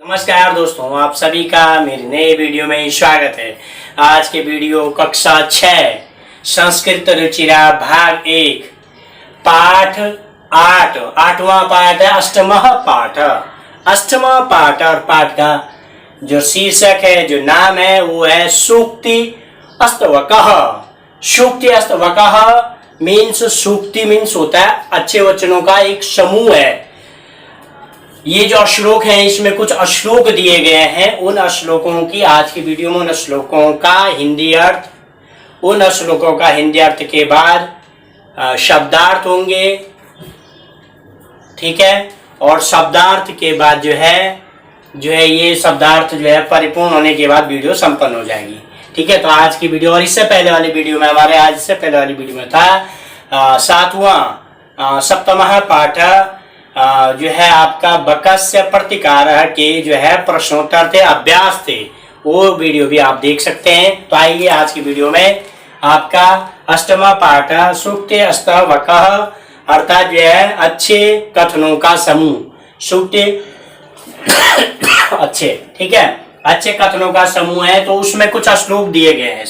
नमस्कार दोस्तों, आप सभी का मेरे नए वीडियो में स्वागत है। आज के वीडियो कक्षा 6 संस्कृत रुचिरा भाग 1 पाठ 8 8वां पाठ है। अष्टमः पाठ और पाठ का जो शीर्षक है, जो नाम है, वो है सूक्ति अष्टवकः। सूक्ति अष्टवकः मीन्स, सूक्ति मीन्स होता है अच्छे वचनों का एक समूह है। ये जो श्लोक हैं, इसमें कुछ श्लोक दिए गए हैं। उन श्लोकों की आज की वीडियो में उन श्लोकों का हिंदी अर्थ, उन श्लोकों का हिंदी अर्थ के बाद शब्दार्थ होंगे, ठीक है। और शब्दार्थ के बाद जो है ये शब्दार्थ जो है परिपूर्ण होने के बाद वीडियो संपन्न हो जाएगी, ठीक है। तो आज की वीडियो और इससे पहले वाली वीडियो में था 7वां सप्तमः पाठ जो है आपका बकस्य प्रतिकार के जो है प्रश्नोत्तर थे, अभ्यास थे। वो वीडियो भी आप देख सकते हैं। तो आइए आज की वीडियो में आपका अष्टमा पाठ सूक्ति अष्टवकः अर्थात जो है अच्छे कथनों का समूह। सूक्ति अच्छे, ठीक है, अच्छे कथनों का समूह है। तो उसमें कुछ श्लोक दिए गए हैं,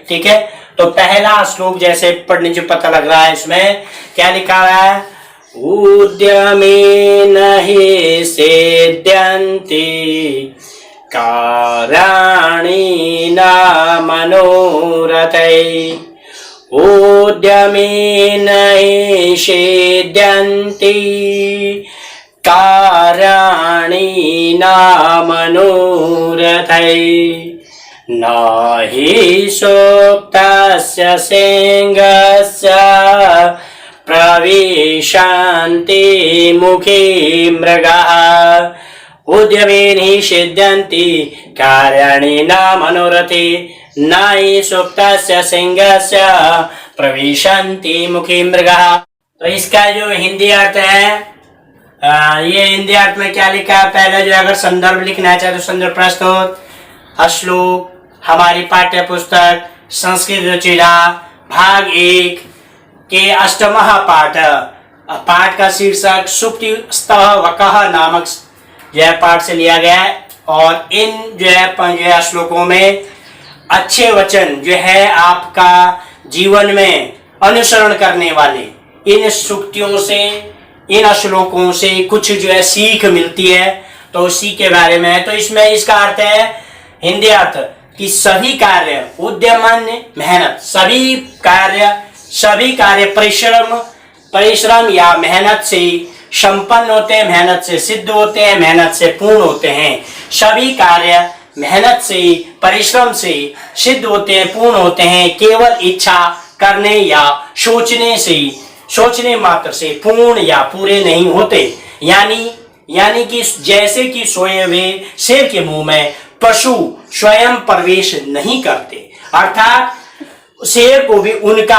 ठीक है। तो पहला श्लोक जैसे पढ़ने से पता लग रहा है, इसमें क्या लिखा है? उद्यमेन हि सेद्यन्ति कार्याणि न मनोरथै। उद्यमेन हि सेद्यन्ति कार्याणि न मनोरथै। न हि सूक्तस्य सिंहस्य प्रविशन्ति मुखे मृगाः। उद्यमेन हि सिद्ध्यन्ति कार्याणि न मनोरथे। न हि सूक्तस्य सिंहस्य प्रविशन्ति मुखे मृगाः। तो इसका जो हिंदी अर्थ है, ये हिंदी अर्थ में क्या लिखा है? पहले जो अगर संदर्भ लिखना चाहे तो संदर्भ प्रस्तुत श्लोक हमारी पाठ्य पुस्तक संस्कृत रुचिरा भाग 1 के अष्टमः पाठ का शीर्षक सूक्ति अष्टवकः नामक जो है पाठ से लिया गया है। और इन जो है श्लोकों में अच्छे वचन जो है आपका जीवन में अनुसरण करने वाले, इन सूक्तियों से, इन श्लोकों से कुछ जो है सीख मिलती है। तो उसी के बारे में है। तो इसमें इसका अर्थ है, हिंदी अर्थ, कि सभी कार्य उद्यमन मेहनत, सभी कार्य परिश्रम या मेहनत से संपन्न होते हैं, मेहनत से सिद्ध होते हैं, मेहनत से पूर्ण होते हैं। सभी कार्य मेहनत से, परिश्रम से सिद्ध होते हैं, पूर्ण होते हैं। केवल इच्छा करने या सोचने मात्र से पूर्ण या पूरे नहीं होते। यानी कि जैसे कि सोए हुए शेर के मुंह में पशु स्वयं प्रवेश नहीं करते, अर्थात शेर को भी किनका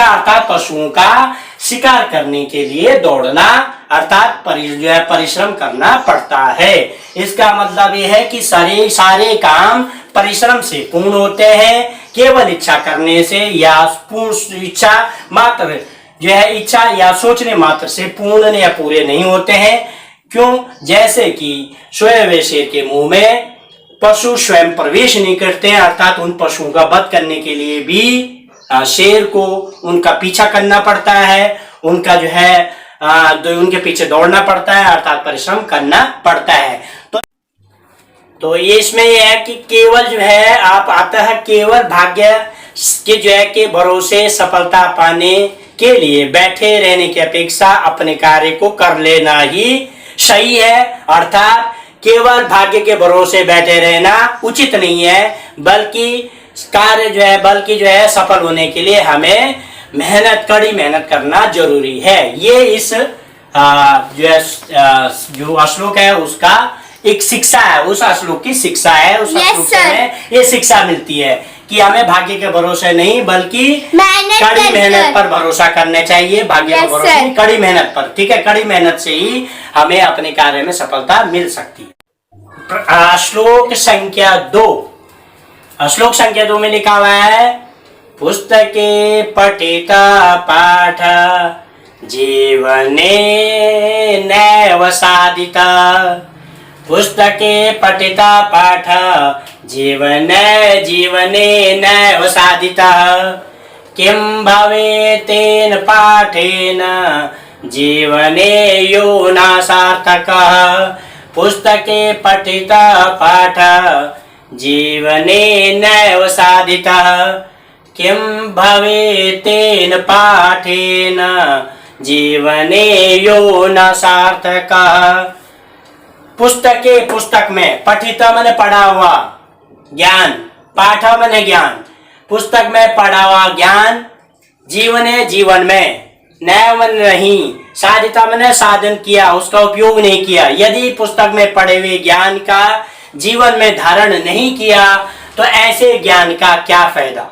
अर्थात पशुओं का शिकार करने के लिए दौड़ना अर्थात परिश्रम करना पड़ता है। इसका मतलब यह है कि सारे काम परिश्रम से पूर्ण होते हैं। केवल इच्छा करने से या पूर्ण इच्छा मात्र जो है इच्छा या सोचने मात्र से पूर्ण या पूरे नहीं होते हैं। क्यों? जैसे कि सोए हुए शेर के मुंह में पशु स्वयं प्रवेश नहीं करते हैं, अर्थात उन पशुओं का वध करने के लिए भी शेर को उनका पीछा करना पड़ता है, उनका जो है उनके पीछे दौड़ना पड़ता है, अर्थात परिश्रम करना पड़ता है। तो ये इसमें यह है कि केवल जो है आप आता है केवल भाग्य के जो है के भरोसे सफलता पाने के लिए बैठे रहने की अपेक्षा अपने कार्य को कर लेना ही सही है। अर्थात केवल भाग्य के भरोसे बैठे रहना उचित नहीं है, बल्कि जो है सफल होने के लिए हमें कड़ी मेहनत करना जरूरी है। ये इस जो श्लोक है उसका एक शिक्षा है, उस श्लोक की शिक्षा है। उस श्लोक में ये शिक्षा मिलती है कि हमें भाग्य के भरोसे नहीं बल्कि कड़ी मेहनत पर भरोसा करना चाहिए। भाग्य के भरोसे नहीं, कड़ी मेहनत पर, ठीक है। कड़ी मेहनत से ही हमें अपने कार्य में सफलता मिल सकती है। श्लोक संख्या 2 में लिखा हुआ है, पुस्तके पठिता पाठ जीवने नैव साधिता पुस्तके पठिता पाठ जीवन जीवनेन साधितः किं भवेत् तेन पाठेन जीवने यो न सार्थकः पुस्तके पठिता पाठ जीवनेन साधितः किं भवेत् तेन पाठेन जीवने यो न सार्थकः। पुस्तके पुस्तक में, पठिता मैंने पढ़ा हुआ ज्ञान, पाठा मैंने ज्ञान, पुस्तक में पढ़ा हुआ ज्ञान जीवन जीवन में नैव मन नहीं, साधिता मैंने साधन किया, उसका उपयोग नहीं किया। यदि पुस्तक में पढ़े हुए ज्ञान का जीवन में धारण नहीं किया तो ऐसे ज्ञान का क्या फायदा,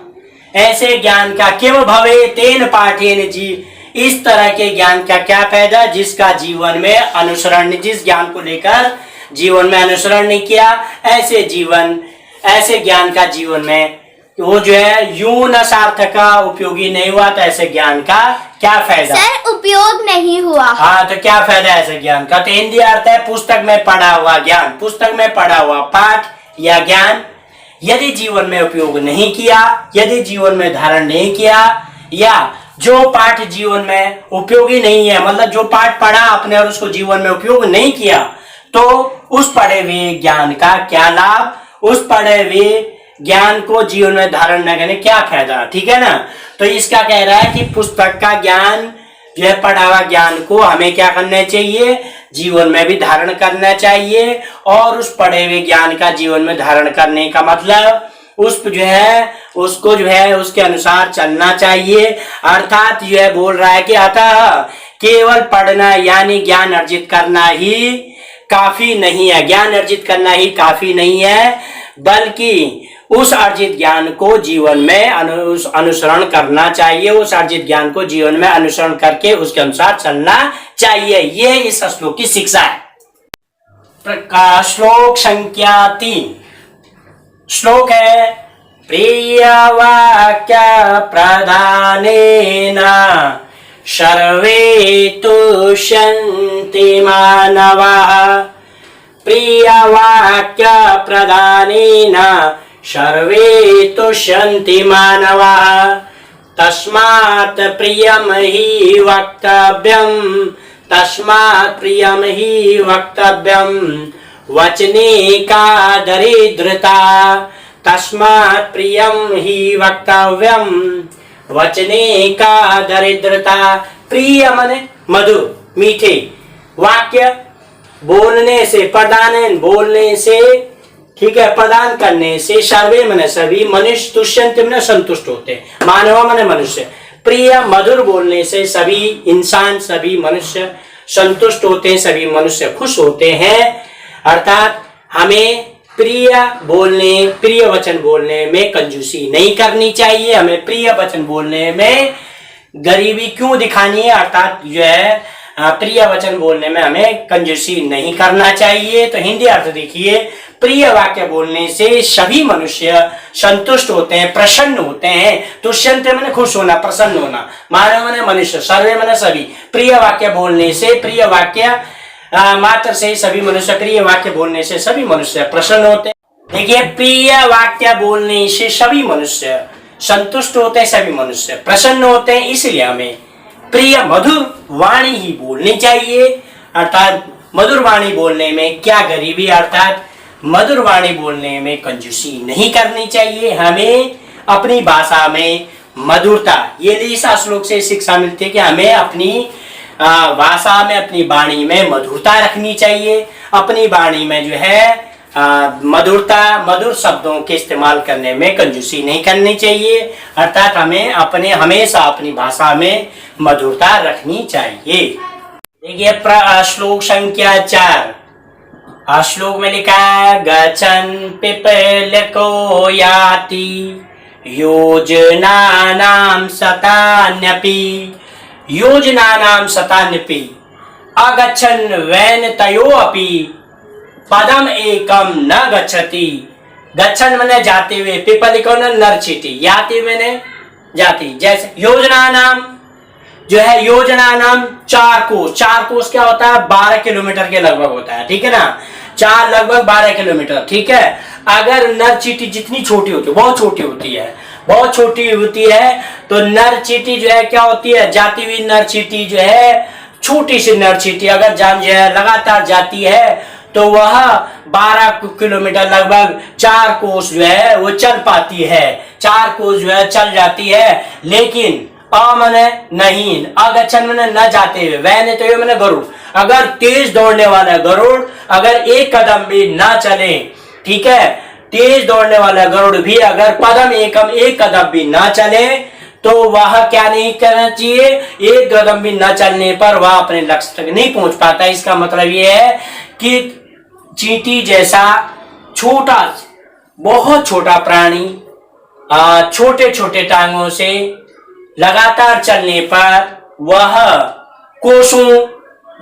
ऐसे ज्ञान का किम भवे तेन पाठेन जी, इस तरह के ज्ञान का क्या फायदा जिसका जीवन में अनुसरण, जिस ज्ञान को लेकर जीवन में अनुसरण नहीं किया, ऐसे जीवन, ऐसे ज्ञान का जीवन में वो जो है यूं न सार्थक का, उपयोगी नहीं हुआ, तो ऐसे ज्ञान का क्या फायदा? सर उपयोग नहीं हुआ। हाँ, तो क्या फायदा ऐसे ज्ञान का? तो हिंदी अर्थ है पुस्तक में पढ़ा हुआ ज्ञान, पुस्तक में पढ़ा हुआ पाठ या ज्ञान यदि जीवन में उपयोग नहीं किया, यदि जीवन में धारण नहीं किया, या जो पाठ जीवन में उपयोगी नहीं है, मतलब जो पाठ पढ़ा आपने और उसको जीवन में उपयोग नहीं किया, तो उस पढ़े हुए ज्ञान का क्या लाभ, उस पढ़े हुए ज्ञान को जीवन में धारण न करने क्या फायदा? ठीक है ना। तो इसका कह रहा है कि पुस्तक का ज्ञान जो है, पढ़ा हुआ ज्ञान को हमें क्या करना चाहिए, जीवन में भी धारण करना चाहिए, और उस पढ़े हुए ज्ञान का जीवन में धारण करने का मतलब उस जो है उसको जो है उसके अनुसार चलना चाहिए। अर्थात जो है बोल रहा है कि अतः केवल पढ़ना यानी ज्ञान अर्जित करना ही काफी नहीं है, ज्ञान अर्जित करना ही काफी नहीं है, बल्कि उस अर्जित ज्ञान को जीवन में अनुसरण करना चाहिए, उस अर्जित ज्ञान को जीवन में अनुसरण करके उसके अनुसार चलना चाहिए। ये इस श्लोक की शिक्षा है। श्लोक संख्या 3 श्लोक है, प्रिय वाक्य प्रधानेन सर्वे तुष्यन्ति मानवाः, प्रिय वाक्य प्रधानेन सर्वे तुष्यन्ति मानवाः, तस्मात् प्रियम हि वक्तव्यम्, तस्मात् प्रियम हि वक्तव्यम् वचने का दरिद्रता, तस्मात् प्रियम ही वक्तव्यम वचने का दरिद्रता। प्रिय माने मधुर, मीठे, वाक्य बोलने से, प्रदान बोलने से, ठीक है, प्रदान करने से, सर्वे माने सभी, मनुष्य तुष्यंत माने संतुष्ट होते, मानव माने मनुष्य, प्रिय मधुर बोलने से सभी इंसान, सभी मनुष्य संतुष्ट होते हैं, सभी मनुष्य खुश होते हैं। अर्थात हमें प्रिय बोलने, प्रिय वचन बोलने में कंजूसी नहीं करनी चाहिए, हमें प्रिय वचन बोलने में गरीबी क्यों दिखानी है, अर्थात जो है प्रिय वचन बोलने में हमें कंजूसी नहीं करना चाहिए। तो हिंदी अर्थ देखिए, प्रिय वाक्य बोलने से सभी मनुष्य संतुष्ट होते हैं, प्रसन्न होते हैं। तुष्यन्ते माने खुश होना, प्रसन्न होना, मानव माने मनुष्य, सर्वे माने सभी। प्रिय वाक्य बोलने से, प्रिय वाक्य मात्र से सभी मनुष्य, प्रिय वाक्य बोलने से सभी मनुष्य प्रसन्न होते हैं। देखिए, प्रिय वाक्य बोलने से सभी मनुष्य संतुष्ट होते हैं, सभी मनुष्य प्रसन्न होते हैं, इसलिए हमें प्रिय मधुर वाणी ही बोलनी चाहिए। अर्थात मधुर वाणी बोलने में क्या गरीबी, अर्थात मधुर वाणी बोलने में कंजूसी नहीं करनी चाहिए, हमें अपनी भाषा में मधुरता, ये इस श्लोक से शिक्षा मिलती है कि हमें अपनी भाषा में, अपनी वाणी में मधुरता रखनी चाहिए, अपनी वाणी में जो है मधुरता, मधुर शब्दों के इस्तेमाल करने में कंजूसी नहीं करनी चाहिए। अर्थात हमें अपने हमेशा अपनी भाषा में मधुरता रखनी चाहिए। देखिए श्लोक संख्या 4, श्लोक में लिखा है, गच्छन् पिपलिको याति योजनानां शतान्यपि, योजनानां शतान्यपि अगच्छन् वैन तयो अपि पदम एकम न गच्छति। गच्छन् माने जाते हुए, पिपलिको नरचिति, याति माने जाति। जैसे योजना नाम जो है, योजना नाम 4 कोस, 4 कोस क्या होता है, 12 किलोमीटर के लगभग होता है, ठीक है ना। चार लगभग 12 किलोमीटर, ठीक है। अगर नर चींटी जितनी छोटी होती है, बहुत छोटी होती है, बहुत छोटी होती है, तो नर चींटी जो है क्या होती है, जाती हुई नर चींटी जो है, छोटी सी नर चींटी अगर जान जो है लगातार जाती है तो वह 12 किलोमीटर लगभग 4 कोस जो है वो चल पाती है, 4 कोस जो है चल जाती है। लेकिन मने नहीं, अगच्छन मने न जाते हुए, वह तो ये मने गरुड़, अगर तेज दौड़ने वाला गरुड़ अगर एक कदम भी ना चले, ठीक है, तेज दौड़ने वाला गरुड़ भी अगर एक कदम भी ना चले तो वह क्या नहीं करना चाहिए, एक कदम भी न चलने पर वह अपने लक्ष्य तक नहीं पहुंच पाता। इसका मतलब यह है कि चींटी जैसा छोटा, बहुत छोटा प्राणी छोटे छोटे टांगों से लगातार चलने पर वह कोसों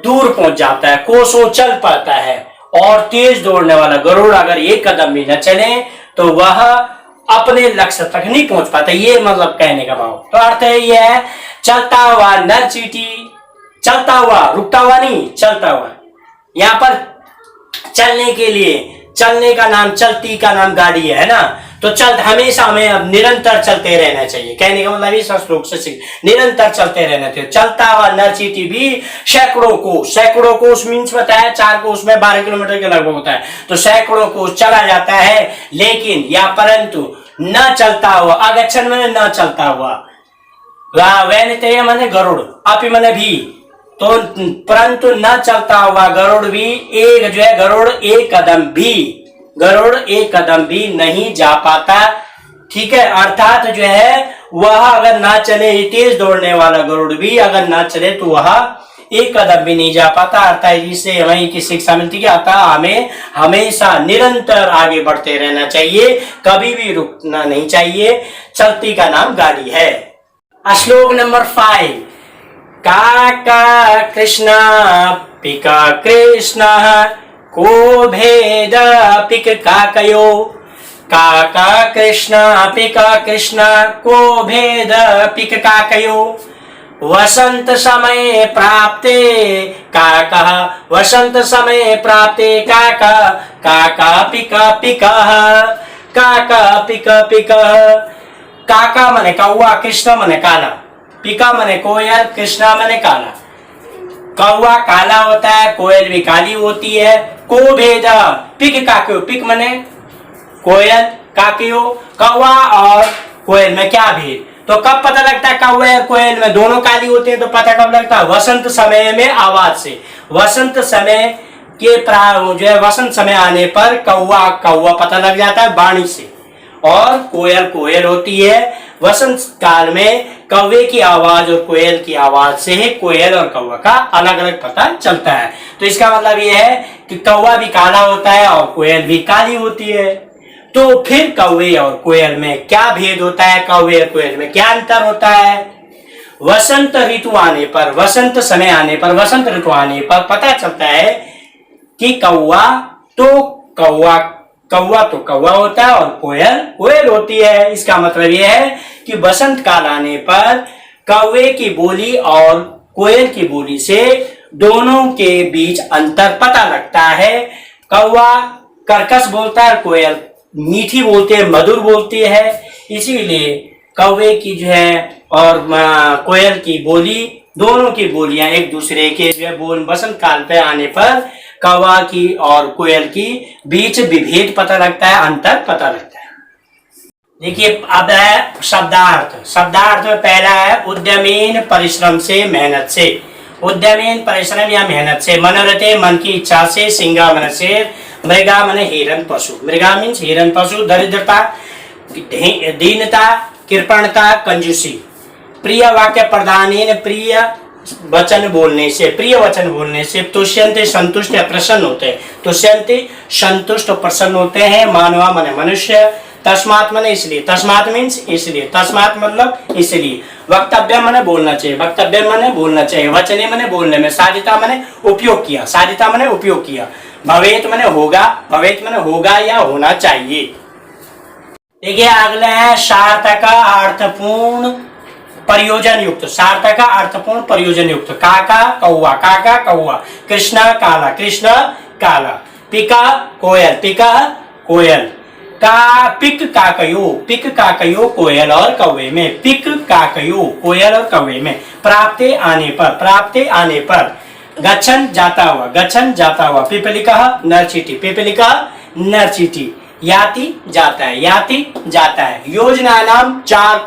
दूर पहुंच जाता है, कोसों चल पाता है। और तेज दौड़ने वाला गरुड़ अगर एक कदम भी न चले तो वह अपने लक्ष्य तक नहीं पहुंच पाता। ये मतलब कहने का भाव, तो अर्थ है यह है चलता हुआ नर चींटी, चलता हुआ, रुकता हुआ नहीं, चलता हुआ। यहाँ पर चलने के लिए, चलने का नाम, चलती का नाम गाड़ी है ना, तो चल हमेशा हमें अब निरंतर चलते रहना चाहिए। कहने का मतलब इस श्लोक से निरंतर चलते रहना चाहिए। चलता हुआ नर चींटी भी सैकड़ों कोस मीन्स बताया 4 कोस में 12 किलोमीटर के लगभग होता है, तो सैकड़ों कोस चला जाता है। लेकिन या परंतु न चलता हुआ, अगच्छन में न चलता हुआ, वह मैंने गरुड़, अपि मैंने भी, तो परंतु न चलता हुआ गरुड़ भी एक जो है, गरुड़ एक कदम भी नहीं जा पाता, ठीक है। अर्थात जो है वह अगर ना चले, तेज दौड़ने वाला गरुड़ भी अगर ना चले तो वह एक कदम भी नहीं जा पाता। अर्थात इससे हमें की शिक्षा मिलती है, अतः हमें हमेशा निरंतर आगे बढ़ते रहना चाहिए, कभी भी रुकना नहीं चाहिए। चलती का नाम गाड़ी है। श्लोक नंबर 5, काका कृष्ण पिका कृष्ण को भेद पिक काकयो, काका कृष्ण पिका कृष्ण को भेद पिक काकयो, वसंत समय प्राप्ते काका, वसंत समय प्राप्ते काका, काका पिका पिकः, काका पिका पिकः। काका मने कौवा, कृष्ण मने काला, पिका मने कोयल, कृष्णा मने काला। कौवा काला होता है, कोयल भी काली होती है। को भेद पिक काकयो, पिक मने कोयल, काकयो कौवा और कोयल में क्या भेद, तो कब पता लगता है कौवा और कोयल में दोनों काली होती है, तो पता कब लगता है, वसंत समय में आवाज से। वसंत समय के जो है वसंत समय आने पर कौवा कौवा पता लग जाता है वाणी से, और कोयल कोयल होती है। वसंत काल में कौवे की आवाज और कोयल की आवाज से ही कोयल और कौवा का अलग अलग पता चलता है। तो इसका मतलब यह है कि कौवा भी काला होता है और कोयल भी काली होती है। तो फिर कौवे और कोयल में क्या भेद होता है, कौवे और कोयल में क्या अंतर होता है? वसंत ऋतु आने पर, वसंत समय आने पर, वसंत ऋतु आने पर पता चलता है कि कौवा तो कौवा होता है और कोयल कोयल होती है। इसका मतलब यह है कि वसंत काल आने पर कौवे की बोली और कोयल की बोली से दोनों के बीच अंतर पता लगता है। कौवा कर्कश बोलता है, कोयल मीठी बोलती है, मधुर बोलती है। इसीलिए कौवे की जो है और कोयल की बोली, दोनों की बोलियां एक दूसरे के जो है बोल वसंत काल पे आने पर कौवा की और कोयल की बीच विभेद पता लगता है, अंतर पता लगता है। देखिए अब है शब्दार्थ। शब्दार्थ में पहला है उद्यमेन, परिश्रम से, मेहनत से। उद्यमेन परिश्रम या मेहनत से, मनोरथे मन की इच्छा से, सिंगा मन से, मृगा मन हिरन पशु। मृगा मीन्स हिरन पशु, दरिद्रता, दीनता, कृपणता, कंजूसी। प्रिय वाक्य प्रदान, प्रिय वचन बोलने से, प्रिय वचन बोलने से तुष्यन्ते संतुष्ट या प्रसन्न होते हैं। तुष्यन्ते संतुष्ट और प्रसन्न होते हैं। मानवा मने मनुष्य, तस्मात् मने इसलिए, तस्मात् मीन्स इसलिए, तस्मात् मतलब इसलिए। वक्तव्य मने बोलना चाहिए, वक्तव्य मने बोलना चाहिए। वचने मने बोलने में, साधिता मने उपयोग किया, साधिता मने उपयोग किया। भवेत मने होगा, भवेत मने होगा या होना चाहिए। देखिए अगला है सार्थक अर्थपूर्ण प्रयोजन युक्त। सार्थक अर्थपूर्ण प्रयोजन युक्त। काका कौवा, काका कौवा। कृष्ण काला, कृष्ण काला। पिका कोयल, पिका कोयल। का पिक काकयो कोयल और कौवे में, पिक काकयो कोयल और कौवे में। प्राप्ते आने पर, गच्छन जाता हुआ, पिपलिका नरचीटी, याति जाता है। योजना नाम चार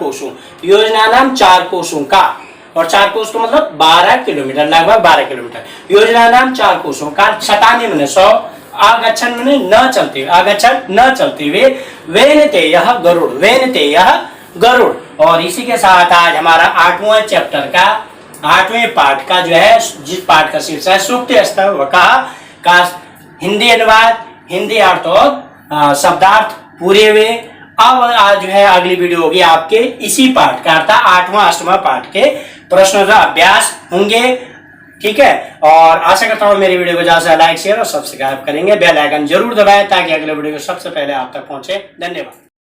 कोसों का, और 4 कोस तो मतलब 12 किलोमीटर, लगभग 12 किलोमीटर। योजना नाम 4 कोसों का। शतानी मैंने 100, आगच्छन मैंने न चलते हुए, वेनते यह गरुड़। और इसी के साथ आज हमारा 8वां चैप्टर का 8वें पाठ का जो है, जिस पाठ का शीर्षक है सूक्ति स्तर वकाह का हिंदी अनुवाद, हिंदी अर्थ और शब्दार्थ पूरे हुए। अब आज जो है अगली वीडियो होगी आपके इसी पाठ का अर्थात 8वां 8वां पाठ के प्रश्नों का अभ्यास होंगे। ठीक है, और आशा करता हूँ मेरी वीडियो को ज्यादा से लाइक शेयर और सब्सक्राइब करेंगे। बेल आइकन जरूर दबाएं ताकि अगले वीडियो सबसे पहले आप तक पहुंचे। धन्यवाद।